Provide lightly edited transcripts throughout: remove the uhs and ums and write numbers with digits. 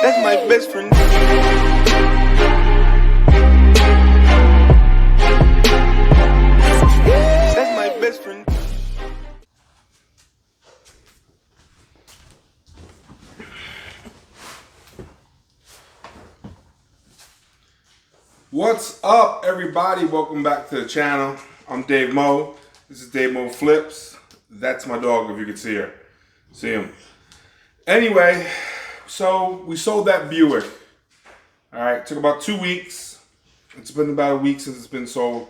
That's my best friend. That's my best friend. What's up, everybody? Welcome back to the channel. I'm Dave Mo. This is Dave Mo Flips. That's my dog, if you can see her. See him. Anyway, so we sold that Buick. All right, took about 2 weeks. It's been about a week since it's been sold.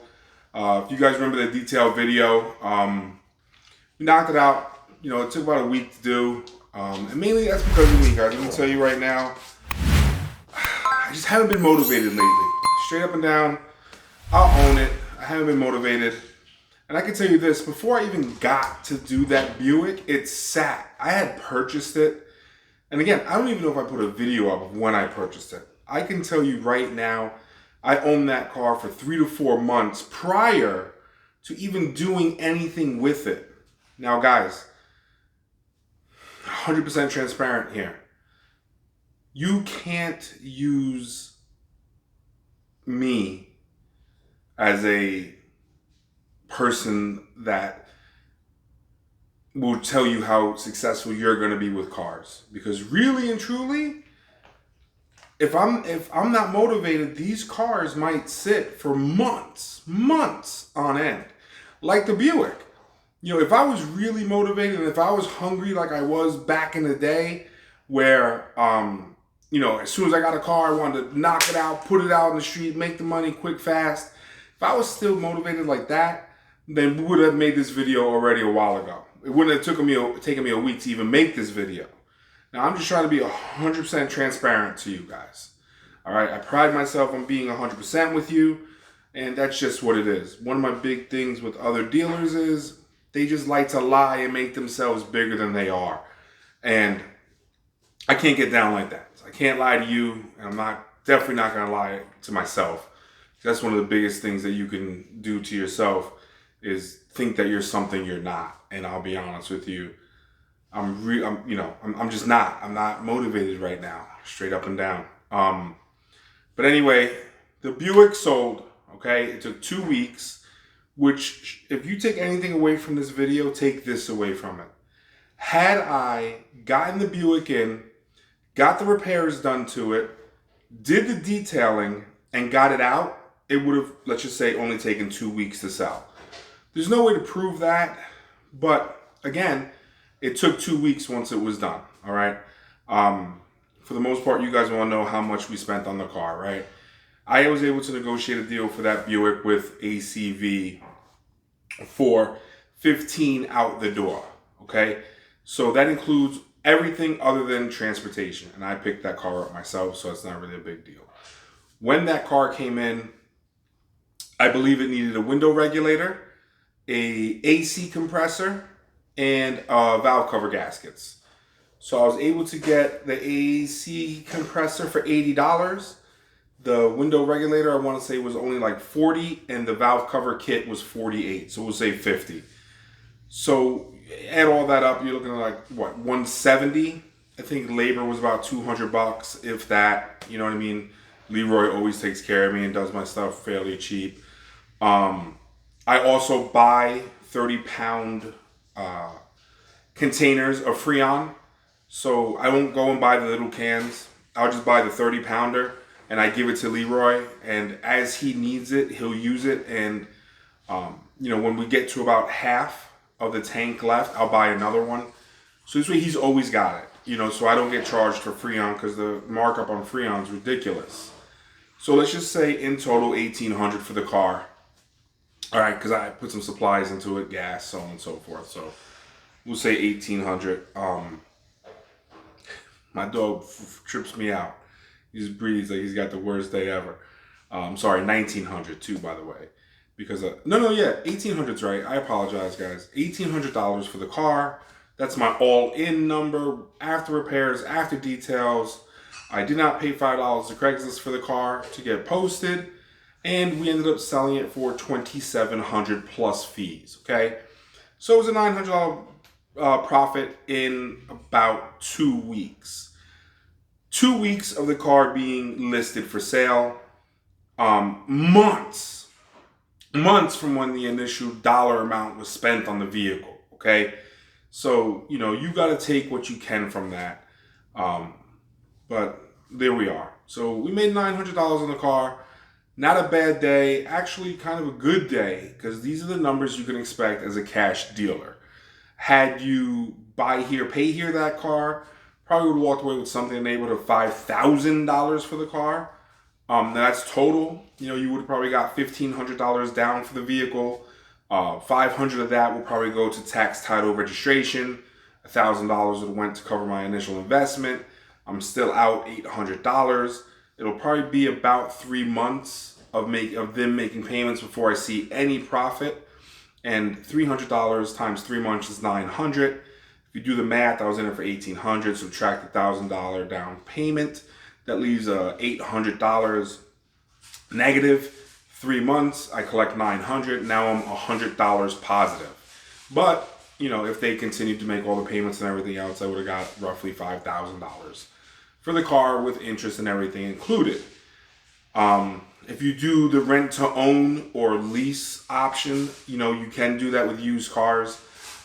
If you guys remember the detailed video, we knocked it out. You know, it took about a week to do. And mainly that's because of me, guys. Let me tell you right now, I just haven't been motivated lately. Straight up and down, I'll own it. I haven't been motivated. And I can tell you this, before I even got to do that Buick, it sat. I had purchased it. And again, I don't even know if I put a video up of when I purchased it. I can tell you right now, I owned that car for 3 to 4 months prior to even doing anything with it. Now guys, 100% transparent here. You can't use me as a person that will tell you how successful you're going to be with cars, because really and truly, if I'm not motivated, these cars might sit for months on end, like the Buick. You know, if I was really motivated and if I was hungry like I was back in the day, where you know, as soon as I got a car, I wanted to knock it out, put it out in the street, make the money quick, fast. If I was still motivated like that, then we would have made this video already a while ago. It wouldn't have taken me a week to even make this video. Now, I'm just trying to be 100% transparent to you guys. All right, I pride myself on being 100% with you, and that's just what it is. One of my big things with other dealers is they just like to lie and make themselves bigger than they are. And I can't get down like that. I can't lie to you, and I'm definitely not going to lie to myself. That's one of the biggest things that you can do to yourself, is think that you're something you're not. And I'll be honest with you, I'm just not. I'm not motivated right now, straight up and down. But anyway, the Buick sold. Okay, it took 2 weeks. Which, if you take anything away from this video, take this away from it. Had I gotten the Buick in, got the repairs done to it, did the detailing, and got it out, it would have, let's just say, only taken 2 weeks to sell. There's no way to prove that, but again, it took 2 weeks once it was done, all right? For the most part, you guys want to know how much we spent on the car, right? I was able to negotiate a deal for that Buick with ACV for $15,000 out the door, okay? So that includes everything other than transportation, and I picked that car up myself, so it's not really a big deal. When that car came in, I believe it needed a window regulator, a AC compressor, and valve cover gaskets. So I was able to get the AC compressor for $80. The window regulator, I want to say, was only like $40, and the valve cover kit was $48. So we'll say $50. So add all that up, you're looking at like, what, $170? I think labor was about $200, if that. You know what I mean? Leroy always takes care of me and does my stuff fairly cheap. I also buy 30-pound containers of Freon. So I won't go and buy the little cans. I'll just buy the 30-pounder, and I give it to Leroy. And as he needs it, he'll use it. And, you know, when we get to about half of the tank left, I'll buy another one. So this way he's always got it, you know, so I don't get charged for Freon, because the markup on Freon is ridiculous. So let's just say in total $1,800 for the car. All right, because I put some supplies into it, gas, so on and so forth. So we'll say $1,800. My dog trips me out. He just breathes like he's got the worst day ever. Sorry, $1,900 too, by the way. Because, yeah, 1,800's right. I apologize, guys. $1,800 for the car. That's my all-in number, after repairs, after details. I did not pay $5 to Craigslist for the car to get posted, and we ended up selling it for $2,700 plus fees, okay? So it was a $900 profit in about 2 weeks. 2 weeks of the car being listed for sale. Months from when the initial dollar amount was spent on the vehicle. Okay, so you got to take what you can from that. But there we are. So we made $900 on the car. Not a bad day. Actually, kind of a good day, because these are the numbers you can expect as a cash dealer. Had you buy here, pay here that car, probably would have walked away with something in the neighborhood of $5,000 for the car. That's total. You would have probably got $1,500 down for the vehicle. 500 of that will probably go to tax, title, registration. $1,000 would have went to cover my initial investment. I'm still out $800. It'll probably be about 3 months of them making payments before I see any profit. And $300 times 3 months is $900. If you do the math, I was in it for $1,800. Subtract the $1,000 down payment. That leaves $800 negative. 3 months, I collect $900. Now I'm $100 positive. But if they continued to make all the payments and everything else, I would have got roughly $5,000 for the car with interest and everything included. If you do the rent to own or lease option, you can do that with used cars.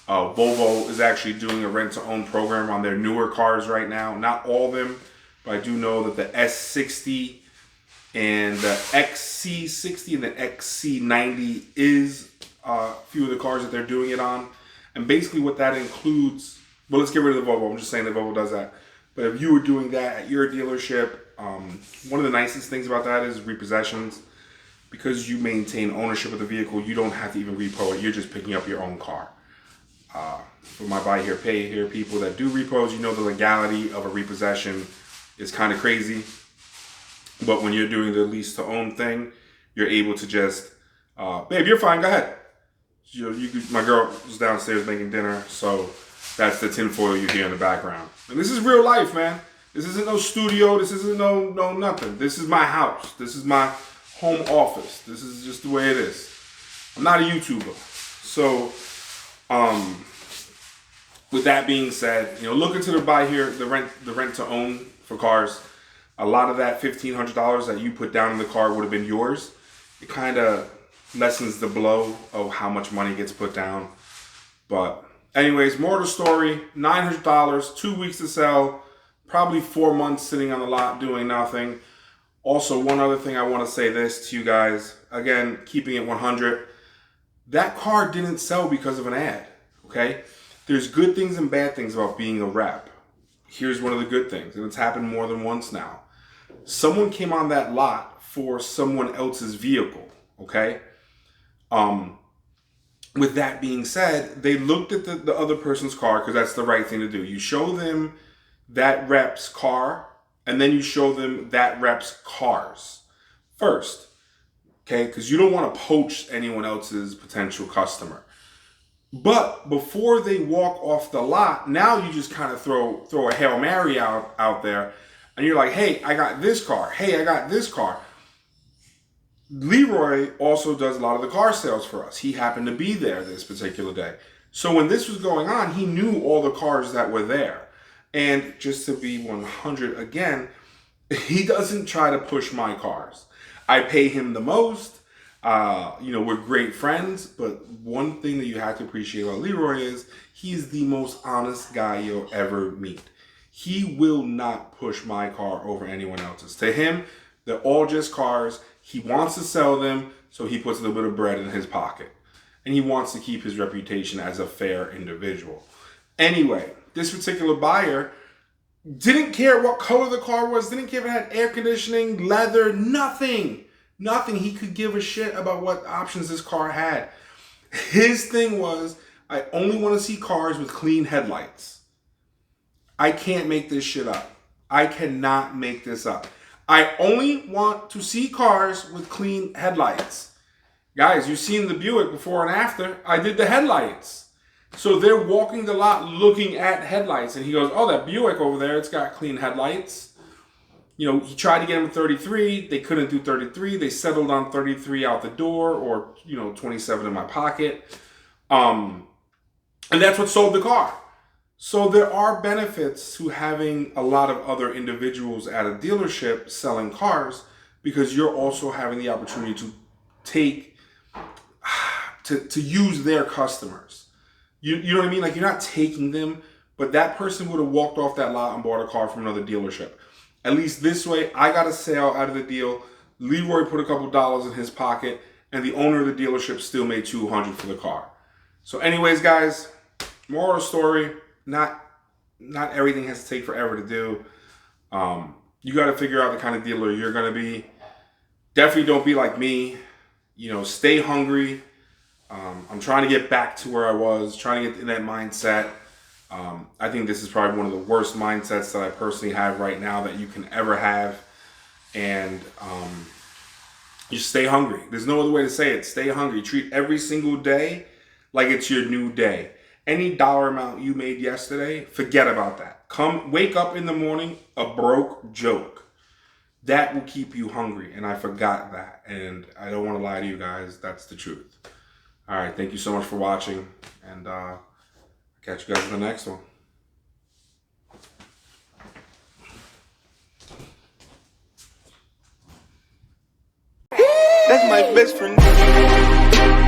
Volvo is actually doing a rent to own program on their newer cars right now. Not all of them, but I do know that the S60 and the XC60 and the XC90 is a few of the cars that they're doing it on. And basically what that includes, well, let's get rid of the Volvo. I'm just saying that Volvo does that. But if you were doing that at your dealership, one of the nicest things about that is repossessions. Because you maintain ownership of the vehicle, you don't have to even repo it. You're just picking up your own car. For my buy here, pay here people that do repos, the legality of a repossession is kind of crazy. But when you're doing the lease to own thing, you're able to just, babe, you're fine, go ahead. My girl was downstairs making dinner, so that's the tinfoil you hear in the background. And this is real life, man. This isn't no studio. This isn't no nothing. This is my house. This is my home office. This is just the way it is. I'm not a YouTuber. So, with that being said, look into the buy here, the rent to own for cars. A lot of that $1,500 that you put down in the car would have been yours. It kind of lessens the blow of how much money gets put down. But anyways, more of the story, $900, 2 weeks to sell, probably 4 months sitting on the lot doing nothing. Also, one other thing I want to say this to you guys, again, keeping it 100, that car didn't sell because of an ad, okay? There's good things and bad things about being a rep. Here's one of the good things, and it's happened more than once now. Someone came on that lot for someone else's vehicle, okay? With that being said, they looked at the other person's car, because that's the right thing to do. You show them that rep's car, and then you show them that rep's cars first, okay? Because you don't want to poach anyone else's potential customer. But before they walk off the lot, now you just kind of throw a Hail Mary out there, and you're like, hey, I got this car. Hey, I got this car. Leroy also does a lot of the car sales for us. He happened to be there this particular day. So when this was going on, he knew all the cars that were there. And just to be 100 again, he doesn't try to push my cars. I pay him the most. We're great friends, but one thing that you have to appreciate about Leroy is he's the most honest guy you'll ever meet. He will not push my car over anyone else's. To him, they're all just cars. He wants to sell them, so he puts a little bit of bread in his pocket. And he wants to keep his reputation as a fair individual. Anyway, this particular buyer didn't care what color the car was, didn't care if it had air conditioning, leather, nothing. Nothing. He could give a shit about what options this car had. His thing was, I only want to see cars with clean headlights. I can't make this shit up. I cannot make this up. I only want to see cars with clean headlights. Guys, you've seen the Buick before and after. I did the headlights. So they're walking the lot looking at headlights. And he goes, oh, that Buick over there, it's got clean headlights. He tried to get him 33. They couldn't do 33. They settled on 33 out the door, or, 27 in my pocket. And that's what sold the car. So there are benefits to having a lot of other individuals at a dealership selling cars, because you're also having the opportunity to take to use their customers. You know what I mean? Like, you're not taking them, but that person would have walked off that lot and bought a car from another dealership. At least this way, I got a sale out of the deal. Leroy put a couple dollars in his pocket, and the owner of the dealership still made $200 for the car. So anyways, guys, moral of the story, not everything has to take forever to do. You got to figure out the kind of dealer you're going to be. Definitely don't be like me. Stay hungry. I'm trying to get back to where I was, trying to get in that mindset. I think this is probably one of the worst mindsets that I personally have right now that you can ever have. And just stay hungry. There's no other way to say it. Stay hungry. Treat every single day like it's your new day. Any dollar amount you made yesterday, forget about that. Wake up in the morning a broke joke. That will keep you hungry. And I forgot that. And I don't want to lie to you guys. That's the truth. All right. Thank you so much for watching. And catch you guys in the next one. That's my best friend.